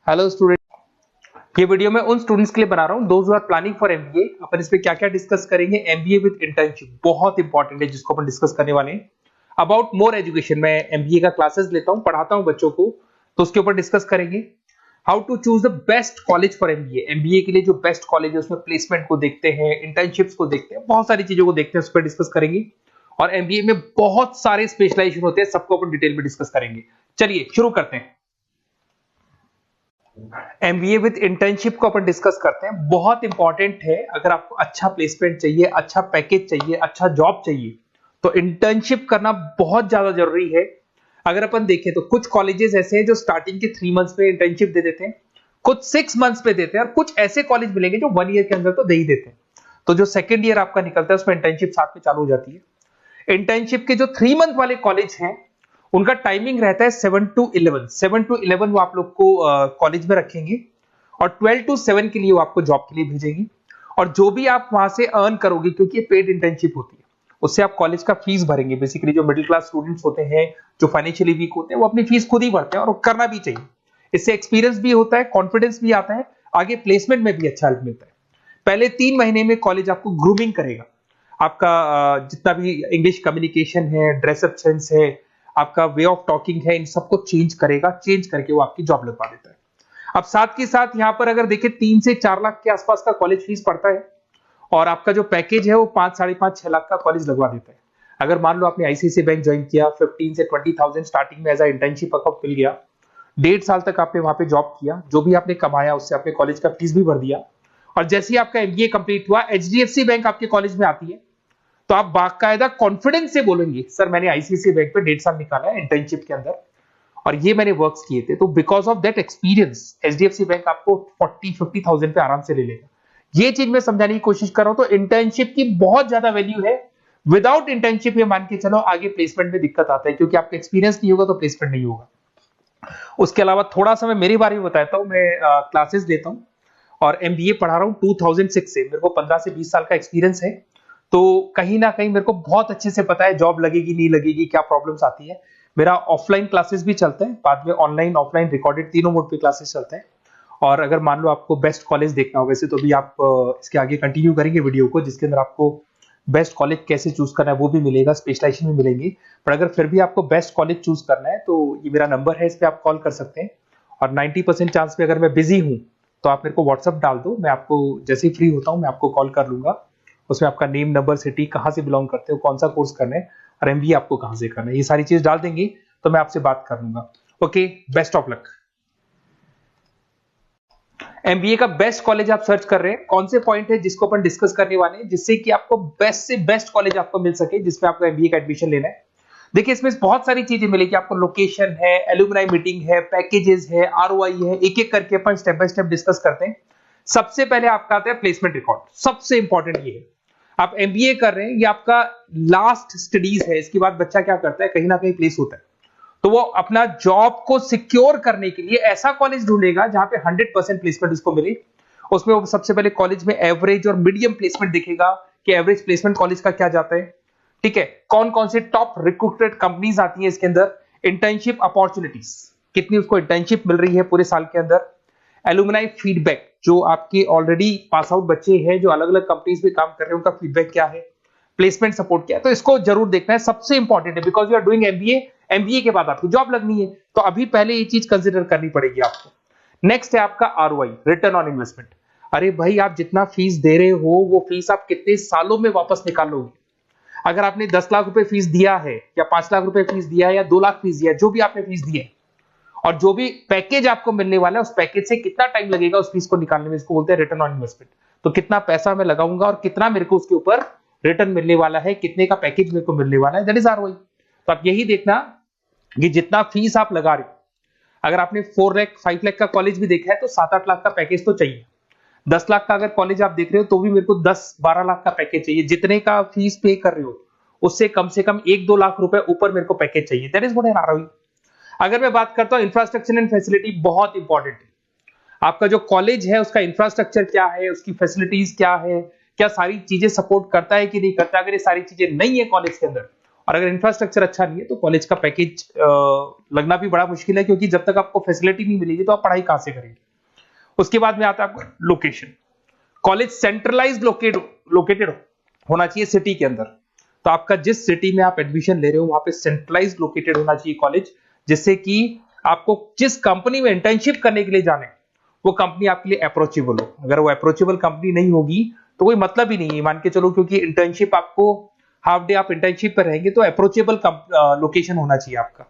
Hello student, ये video मैं उन स्टूडेंट्स के लिए बना रहा हूँ those who are planning for MBA. अपन इस पे क्या क्या डिस्कस करेंगे। एमबीए विद इंटर्नशिप बहुत इंपॉर्टेंट है जिसको अपन डिस्कस करने वाले हैं। अबाउट मोर एजुकेशन, मैं एमबीए का क्लासेस लेता हूँ, पढ़ाता हूँ बच्चों को, तो उसके ऊपर डिस्कस करेंगे। How to choose the best college for MBA. MBA के लिए जो बेस्ट कॉलेज है उसमें प्लेसमेंट को देखते हैं, इंटर्नशिप्स को देखते हैं, बहुत सारी चीजों को देखते हैं, उस पर डिस्कस करेंगे। और एमबीए में बहुत सारे स्पेशलाइजेशन होते हैं, सबको अपन डिटेल में डिस्कस करेंगे। चलिए शुरू करते हैं। एमबीए विद इंटर्नशिप को अपन डिस्कस करते हैं। बहुत इंपॉर्टेंट है, अगर आपको अच्छा प्लेसमेंट चाहिए, अच्छा पैकेज चाहिए, अच्छा जॉब चाहिए, तो इंटर्नशिप करना बहुत ज्यादा जरूरी है। अगर अपन देखें तो कुछ कॉलेजेस ऐसे हैं जो स्टार्टिंग के 3 मंथ्स में इंटर्नशिप दे देते हैं, कुछ 6 मंथ्स पे देते हैं, और कुछ ऐसे कॉलेज मिलेंगे जो 1 ईयर के अंदर तो दे ही देते हैं। तो जो सेकेंड ईयर आपका निकलता है उसमें इंटर्नशिप साथ में चालू हो जाती है। इंटर्नशिप के जो 3 मंथ वाले कॉलेज हैं उनका टाइमिंग रहता है 7 to 11। 7 to 11 वो आप लोग को कॉलेज में रखेंगे, और 12 to 7 के लिए वो आपको जॉब के लिए भेजेंगे। और जो भी आप वहां से अर्न करोगे, क्योंकि ये पेड इंटर्नशिप होती है, उससे आप कॉलेज का फीस भरेंगे। बेसिकली जो मिडिल क्लास स्टूडेंट्स होते हैं, जो फाइनेंशियली वीक होते हैं, वो अपनी फीस खुद ही भरते हैं, और करना भी चाहिए। इससे एक्सपीरियंस भी होता है, कॉन्फिडेंस भी आता है, आगे प्लेसमेंट में भी अच्छा हेल्प मिलता है। पहले 3 महीने में कॉलेज आपको ग्रूमिंग करेगा। आपका जितना भी इंग्लिश कम्युनिकेशन है, ड्रेसअप सेंस है, आपका वे ऑफ टॉकिंग है, इन सबको चेंज करेगा। चेंज करके वो आपकी जॉब लगवा देता है। अब साथ के साथ यहाँ पर अगर देखें 3 से 4 लाख के आसपास का कॉलेज फीस पड़ता है, और आपका जो पैकेज है वो 5, 5.5, 6 लाख का कॉलेज लगवा देता है। अगर मान लो आपने आईसीआईसीआई बैंक ज्वाइन किया, 15 से 20,000 स्टार्टिंग में एज अ इंटर्नशिप अकाउंट मिल गया, 1.5 साल तक आपने वहां पे जॉब किया, जो भी आपने कमाया उससे आपने कॉलेज का फीस भी भर दिया, और जैसे ही आपका एमबीए कंप्लीट हुआ, एचडीएफसी बैंक आपके कॉलेज में आती है, तो आप बाकायदा कॉन्फिडेंस से बोलेंगे, सर मैंने आईसीआईसीआई बैंक पे 1.5 साल निकाला है इंटर्नशिप के अंदर, और ये मैंने वर्क्स किए थे, तो because of that experience HDFC bank आपको 40-50,000 पे आराम से ले लेगा। ये चीज मैं समझाने की कोशिश कर रहा हूं। तो इंटर्नशिप की बहुत ज्यादा वैल्यू है। विदाउट इंटर्नशिप ये मान के चलो आगे प्लेसमेंट में दिक्कत आता है, क्योंकि आपका एक्सपीरियंस नहीं होगा तो प्लेसमेंट नहीं होगा। उसके अलावा थोड़ा सा मैं मेरे बारे में बताता हूँ। मैं क्लासेस देता हूँ और एमबीए पढ़ा रहा हूँ 2006 से। मेरे को 15 से 20 साल का एक्सपीरियंस है, तो कहीं ना कहीं मेरे को बहुत अच्छे से पता है जॉब लगेगी नहीं लगेगी, क्या प्रॉब्लम्स आती है। मेरा ऑफलाइन क्लासेस भी चलता है, बाद में ऑनलाइन ऑफलाइन रिकॉर्डेड तीनों मोड पे क्लासेस चलते हैं। और अगर मान लो आपको बेस्ट कॉलेज देखना हो, वैसे तो भी आप इसके आगे कंटिन्यू करेंगे वीडियो को, जिसके अंदर आपको बेस्ट कॉलेज कैसे चूज करना है वो भी मिलेगा, स्पेशलाइजेशन भी मिलेंगे। पर अगर फिर भी आपको बेस्ट कॉलेज चूज करना है तो ये मेरा नंबर है, इस पर आप कॉल कर सकते हैं। और 90% चांस पे अगर मैं बिजी हूँ तो आप मेरे को व्हाट्सअप डाल दो, मैं आपको जैसे ही फ्री होता हूँ मैं आपको कॉल कर लूंगा। उसमें आपका नेम, नंबर, सिटी, कहाँ से बिलोंग करते हो, कौन सा कोर्स करना है, और एमबीए आपको कहाँ से करना है, ये सारी चीज डाल देंगे तो मैं आपसे बात कर लूंगा। Okay, best of luck. MBA का बेस्ट कॉलेज आप सर्च कर रहे हैं, कौन से पॉइंट है जिसको अपन डिस्कस करने वाले हैं, जिससे कि आपको बेस्ट से बेस्ट कॉलेज आपको मिल सके जिसमें आपको एमबीए का एडमिशन लेना है। देखिए इसमें बहुत सारी चीजें मिलेगी आपको। लोकेशन है, एलुमनाई मीटिंग है, पैकेजेस है, आरओआई है, एक एक करके अपन स्टेप बाय स्टेप डिस्कस करते हैं। सबसे पहले आपका आता है प्लेसमेंट रिकॉर्ड। सबसे इंपॉर्टेंट ये है, आप एमबीए कर रहे हैं, ये आपका लास्ट स्टडीज है, इसके बाद बच्चा क्या करता है, कहीं ना कहीं प्लेस होता है, तो वो अपना जॉब को सिक्योर करने के लिए ऐसा कॉलेज ढूंढेगा जहां पे 100% प्लेसमेंट उसको मिले। उसमें वो सबसे पहले कॉलेज में एवरेज और मीडियम प्लेसमेंट देखेगा कि एवरेज प्लेसमेंट कॉलेज का क्या जाता है, ठीक है, कौन कौन से टॉप रिक्रूटेड कंपनीज आती है इसके अंदर, इंटर्नशिप अपॉर्चुनिटीज कितनी उसको इंटर्नशिप मिल रही है पूरे साल के अंदर, एलुमनाई फीडबैक, जो आपके ऑलरेडी पास आउट बच्चे हैं जो अलग अलग कंपनीज में काम कर रहे हैं उनका फीडबैक क्या है, प्लेसमेंट सपोर्ट क्या है। तो इसको जरूर देखना है, सबसे इंपॉर्टेंट है, because you are doing MBA. MBA के बाद आपको जॉब लगनी है, तो अभी पहले ये चीज कंसिडर करनी पड़ेगी आपको। नेक्स्ट है आपका आरओआई, रिटर्न ऑन इन्वेस्टमेंट। अरे भाई, आप जितना फीस दे रहे हो वो फीस आप कितने सालों में वापस निकालोगे। अगर आपने 10 लाख रुपए फीस दिया है, या 5 लाख रुपए फीस दिया है, या 2 लाख फीस दिया है, जो भी आपने फीस दी है, और जो भी पैकेज आपको मिलने वाला है, उस पैकेज से कितना टाइम लगेगा उस फीस को निकालने में, इसको बोलते हैं रिटर्न ऑन इन्वेस्टमेंट। तो कितना पैसा मैं लगाऊंगा और कितना मेरे को उसके ऊपर रिटर्न मिलने वाला है, कितने का पैकेज मेरे को मिलने वाला है, दैट इज आरओआई। तो आप यही देखना कि जितना फीस आप लगा रहे हो, अगर आपने 4 लाख 5 लाख का कॉलेज भी देखा है तो 7-8 लाख का पैकेज तो चाहिए। 10 लाख का अगर कॉलेज आप देख रहे हो तो भी मेरे को 10-12 लाख का पैकेज चाहिए। जितने का फीस पे कर रहे हो उससे कम से कम 1-2 लाख रुपए ऊपर मेरे को पैकेज चाहिए, that is what I ROI. अगर मैं बात करता हूं इंफ्रास्ट्रक्चर एंड फैसिलिटी, बहुत इंपॉर्टेंट है। आपका जो कॉलेज है उसका इंफ्रास्ट्रक्चर क्या है, उसकी फैसिलिटीज क्या है, क्या सारी चीजें सपोर्ट करता है कि नहीं करता। अगर ये सारी चीजें नहीं है कॉलेज के अंदर, और अगर इंफ्रास्ट्रक्चर अच्छा नहीं है तो कॉलेज का पैकेज लगना भी बड़ा मुश्किल है, क्योंकि जब तक आपको फैसिलिटी नहीं मिलेगी तो आप पढ़ाई कहां से करेंगे। उसके बाद में आता है आपका लोकेशन। कॉलेज सेंट्रलाइज लोकेटेड होना चाहिए सिटी के अंदर। तो आपका जिस सिटी में आप एडमिशन ले रहे हो वहां पे सेंट्रलाइज लोकेटेड होना चाहिए कॉलेज, जिससे कि आपको जिस कंपनी में इंटर्नशिप करने के लिए जाने वो कंपनी आपके लिए अप्रोचेबल हो। अगर वो अप्रोचेबल कंपनी नहीं होगी तो कोई मतलब ही नहीं है, मान के चलो, क्योंकि इंटर्नशिप आपको हाफ डे आप इंटर्नशिप पर रहेंगे तो अप्रोचेबल लोकेशन होना चाहिए आपका।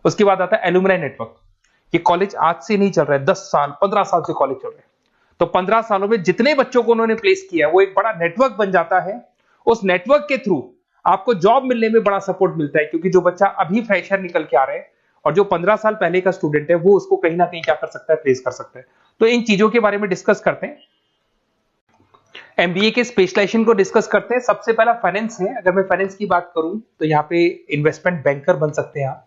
उसके बाद आता है एलुमनाई नेटवर्क। ये कॉलेज आज से नहीं चल रहा है, 10 साल 15 साल से कॉलेज चल रहा है। तो 15 सालों में जितने बच्चों को उन्होंने प्लेस किया वो एक बड़ा नेटवर्क बन जाता है। उस नेटवर्क के थ्रू आपको जॉब मिलने में बड़ा सपोर्ट मिलता है, क्योंकि जो बच्चा अभी फ्रेशर निकल के आ रहे हैं और जो 15 साल पहले का स्टूडेंट है वो उसको कहीं ना कहीं क्या कर सकता है, प्लेस कर सकता है। तो इन चीजों के बारे में डिस्कस करते हैं। एमबीए के स्पेशलाइजेशन को डिस्कस करते हैं। सबसे पहला फाइनेंस है। अगर मैं फाइनेंस की बात करूं तो यहाँ पे इन्वेस्टमेंट बैंकर बन सकते हैं आप।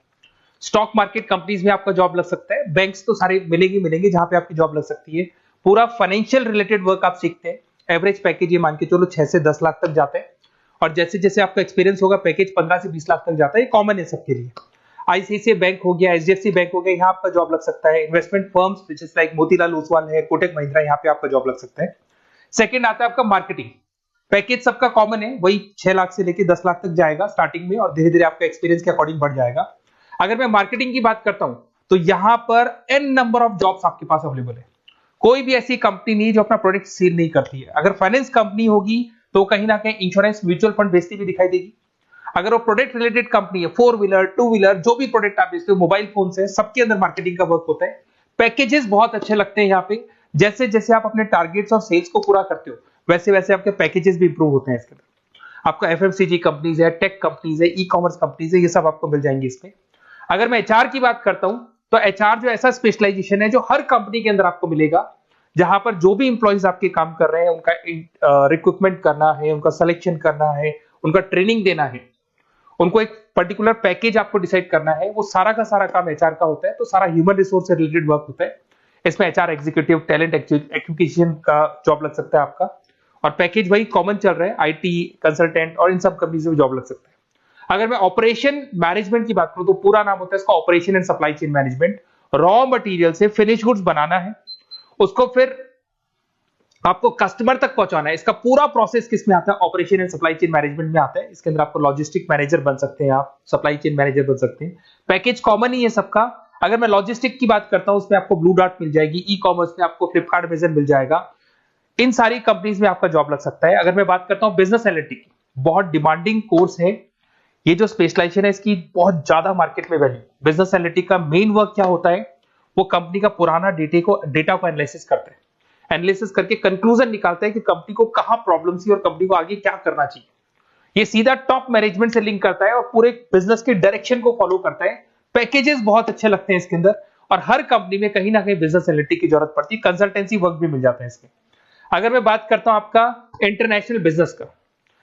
स्टॉक मार्केट कंपनीज में आपका जॉब लग सकता है। बैंक्स तो सारे मिलेंगे जहां पे आपकी जॉब लग सकती है। पूरा फाइनेंशियल रिलेटेड वर्क आप सीखते हैं। एवरेज पैकेज ये मान के चलो 6 से 10 लाख तक जाते हैं, और जैसे जैसे आपका एक्सपीरियंस होगा पैकेज 15 से 20 लाख तक जाता है। ये कॉमन है सबके लिए। आईसीआईसीआई बैंक हो गया, एचडीएफसी बैंक हो गया, यहाँ आपका जॉब लग सकता है। Investment firms which is like Motilal Oswal है, कोटक महिंद्रा, यहाँ पे आपका जॉब लग सकता है। सेकंड आता है आपका मार्केटिंग। पैकेज सबका कॉमन है, वही 6 लाख से लेके 10 लाख तक जाएगा स्टार्टिंग में, और धीरे धीरे आपका एक्सपीरियंस के अकॉर्डिंग बढ़ जाएगा। अगर मैं मार्केटिंग की बात करता हूं तो यहां पर एन नंबर ऑफ जॉब्स आपके पास अवेलेबल है। कोई भी ऐसी कंपनी नहीं जो अपना प्रोडक्ट सेल नहीं करती है। अगर फाइनेंस कंपनी होगी तो कहीं ना कहीं इंश्योरेंस म्यूचुअल फंड बेचती भी दिखाई देगी। अगर वो प्रोडक्ट रिलेटेड कंपनी है, 4 व्हीलर 2 व्हीलर जो भी प्रोडक्ट आप बेचते हो, मोबाइल फोन से, सबके अंदर मार्केटिंग का वर्क होता है। पैकेजेस बहुत अच्छे लगते हैं यहाँ पे। जैसे जैसे आप अपने टारगेट्स और सेल्स को पूरा करते हो वैसे वैसे आपके पैकेजेस भी इंप्रूव होते हैं इसके अंदर। आपका एफएमसीजी कंपनीज है, टेक कंपनीज है, ई कॉमर्स कंपनीज है, ये सब आपको मिल जाएंगे इसमें। अगर मैं एचआर की बात करता हूं तो एचआर जो ऐसा स्पेशलाइजेशन है जो हर कंपनी के अंदर आपको मिलेगा, जहां पर जो भी इंप्लॉइज आपके काम कर रहे हैं उनका रिक्रूटमेंट करना है, उनका सिलेक्शन करना है, उनका ट्रेनिंग देना है, उनको एक पर्टिकुलर पैकेज आपको डिसाइड करना है, वो सारा का सारा काम एचआर का होता है। तो सारा ह्यूमन रिसोर्स से रिलेटेड वर्क होता है। इसमें एचआर एग्जीक्यूटिव, टैलेंट एक्विजिशन का जॉब लग सकता है आपका, और पैकेज वही कॉमन चल रहा है, आईटी कंसल्टेंट और इन सब कंपनीज में जॉब लग सकता है। अगर मैं ऑपरेशन मैनेजमेंट की बात करूं तो पूरा नाम होता है इसका operation and supply chain management. Raw material से फिनिश गुड्स बनाना है, उसको फिर आपको कस्टमर तक पहुंचाना है। इसका पूरा प्रोसेस किसमें आता है, operation and supply chain management में आता है। इसके अंदर आपको लॉजिस्टिक मैनेजर बन सकते हैं, आप सप्लाई चेन मैनेजर बन सकते हैं। पैकेज कॉमन ही है सबका। अगर मैं लॉजिस्टिक की बात करता हूं उसमें आपको ब्लू डॉट मिल जाएगी, ई कॉमर्स में आपको फ्लिपकार्ट, अमेज़न मिल जाएगा। इन सारी कंपनीज में आपका जॉब लग सकता है। अगर मैं बात करता हूं बिजनेस एनालिटिक, बहुत डिमांडिंग कोर्स है ये जो स्पेशलाइजेशन है, इसकी बहुत ज्यादा मार्केट में वैल्यू। बिजनेस एनालिटिक का मेन वर्क क्या होता है, वो कंपनी का पुराना डेटा को एनालिसिस करते हैं, एनालिसिस करके कंक्लूजन निकालता है कि कंपनी को कहां प्रॉब्लम थी और कंपनी को आगे क्या करना चाहिए। ये सीधा टॉप मैनेजमेंट से लिंक करता है और पूरे बिजनेस के डायरेक्शन को फॉलो करता है। पैकेजेस बहुत अच्छे लगते हैं इसके अंदर, और हर कंपनी में कहीं ना कहीं बिजनेस एनालिटिक की जरूरत पड़ती है। कंसल्टेंसी वर्क भी मिल जाता है इसमें। अगर मैं बात करता हूं आपका इंटरनेशनल बिजनेस का,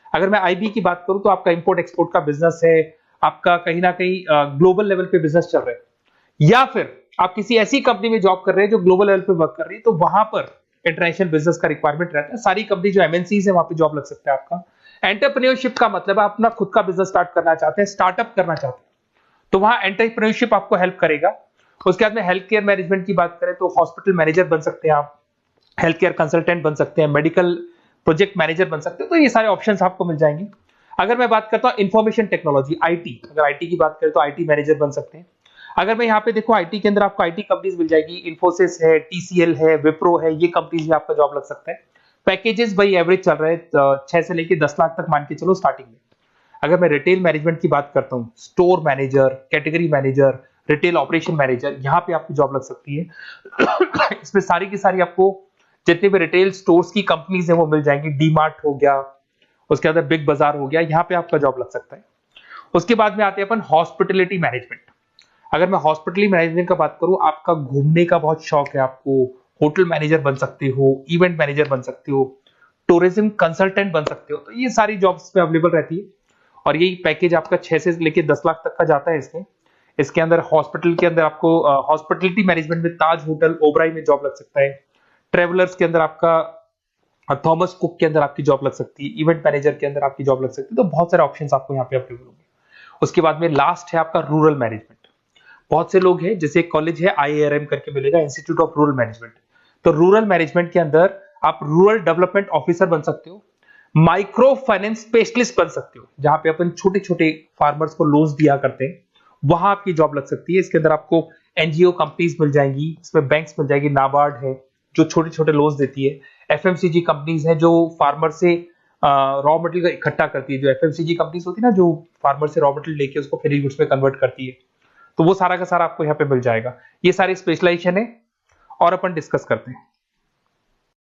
अगर मैं आईबी की बात करूं तो आपका इंपोर्ट एक्सपोर्ट का बिजनेस है, आपका कहीं ना कहीं ग्लोबल लेवल पे बिजनेस चल रहा है, या फिर आप किसी ऐसी कंपनी में जॉब कर रहे हैं जो ग्लोबल लेवल पे वर्क कर रही है, तो वहां पर इंटरनेशनल बिजनेस का रिक्वायरमेंट रहता है। सारी कंपनी जो एमएनसीज है वहां पे जॉब लग सकता है आपका। एंटरप्रेन्योरशिप का मतलब आप अपना खुद का बिजनेस स्टार्ट करना चाहते हैं, स्टार्टअप करना चाहते हैं, तो वहां एंटरप्रेन्योरशिप आपको हेल्प करेगा। उसके बाद में हेल्थ केयर मैनेजमेंट की बात करें तो हॉस्पिटल मैनेजर बन सकते हैं आप, हेल्थ केयर कंसल्टेंट बन सकते हैं, मेडिकल प्रोजेक्ट मैनेजर बन सकते हैं। तो ये सारे ऑप्शंस आपको मिल जाएंगे। अगर मैं बात करता हूं इंफॉर्मेशन टेक्नोलॉजी, आईटी, अगर आईटी की बात करें तो आईटी मैनेजर बन सकते हैं। अगर मैं यहाँ पे देखो आईटी के अंदर आपको आईटी कंपनीज मिल जाएगी, इन्फोसिस है, टीसीएल है, विप्रो है, ये कंपनीज में आपका जॉब लग सकता है। पैकेजेस भाई एवरेज चल रहे हैं 6 से लेके 10 लाख तक मान के चलो स्टार्टिंग में। अगर मैं रिटेल मैनेजमेंट की बात करता हूँ, store manager, category manager, retail operation manager, यहाँ पे आपकी जॉब लग सकती है। इसमें सारी की सारी आपको जितने भी रिटेल स्टोर्स की कंपनीज है वो मिल जाएंगी। डीमार्ट हो गया, उसके बाद बिग बाजार हो गया, यहाँ पे आपका जॉब लग सकता है। उसके बाद में आते हैं अपन हॉस्पिटलिटी मैनेजमेंट। अगर मैं हॉस्पिटलिटी मैनेजमेंट का बात करूं, आपका घूमने का बहुत शौक है, आपको होटल मैनेजर बन सकते हो, इवेंट मैनेजर बन सकते हो, टूरिज्म कंसल्टेंट बन सकते हो, तो ये सारी जॉब्स पे अवेलेबल रहती है। और यही पैकेज आपका 6 से लेके 10 लाख तक का जाता है इसमें। इसके अंदर हॉस्पिटल के अंदर आपको हॉस्पिटलिटी मैनेजमेंट में ताज होटल, ओबराई में जॉब लग सकता है। ट्रेवलर्स के अंदर आपका थॉमस कुक के अंदर आपकी जॉब लग सकती है। इवेंट मैनेजर के अंदर आपकी जॉब लग सकती है। तो बहुत सारे ऑप्शंस आपको यहाँ पे अवेलेबल होंगे। उसके बाद में लास्ट है आपका रूरल मैनेजमेंट। बहुत से लोग हैं, जैसे एक कॉलेज है IARM करके मिलेगा, इंस्टीट्यूट ऑफ रूरल मैनेजमेंट। तो रूरल मैनेजमेंट के अंदर आप रूरल डेवलपमेंट ऑफिसर बन सकते हो, माइक्रो फाइनेंस स्पेशलिस्ट बन सकते हो, जहां पे अपन छोटे छोटे फार्मर्स को लोन्स दिया करते हैं, वहां आपकी जॉब लग सकती है। इसके अंदर आपको NGO कंपनीज मिल जाएंगी, इसमें बैंक्स मिल जाएगी, नाबार्ड है जो छोटे छोटे लोन्स देती है, FMCG कंपनीज है जो फार्मर से रॉ मटेरियल इकट्ठा करती है, जो FMCG कंपनीज होती है ना, जो फार्मर से रॉ मटेरियल लेके उसको फिनिश गुड्स में कन्वर्ट करती है, तो वो सारा का सारा आपको यहाँ पे मिल जाएगा। ये सारी स्पेशलाइजेशन है और अपन डिस्कस करते हैं।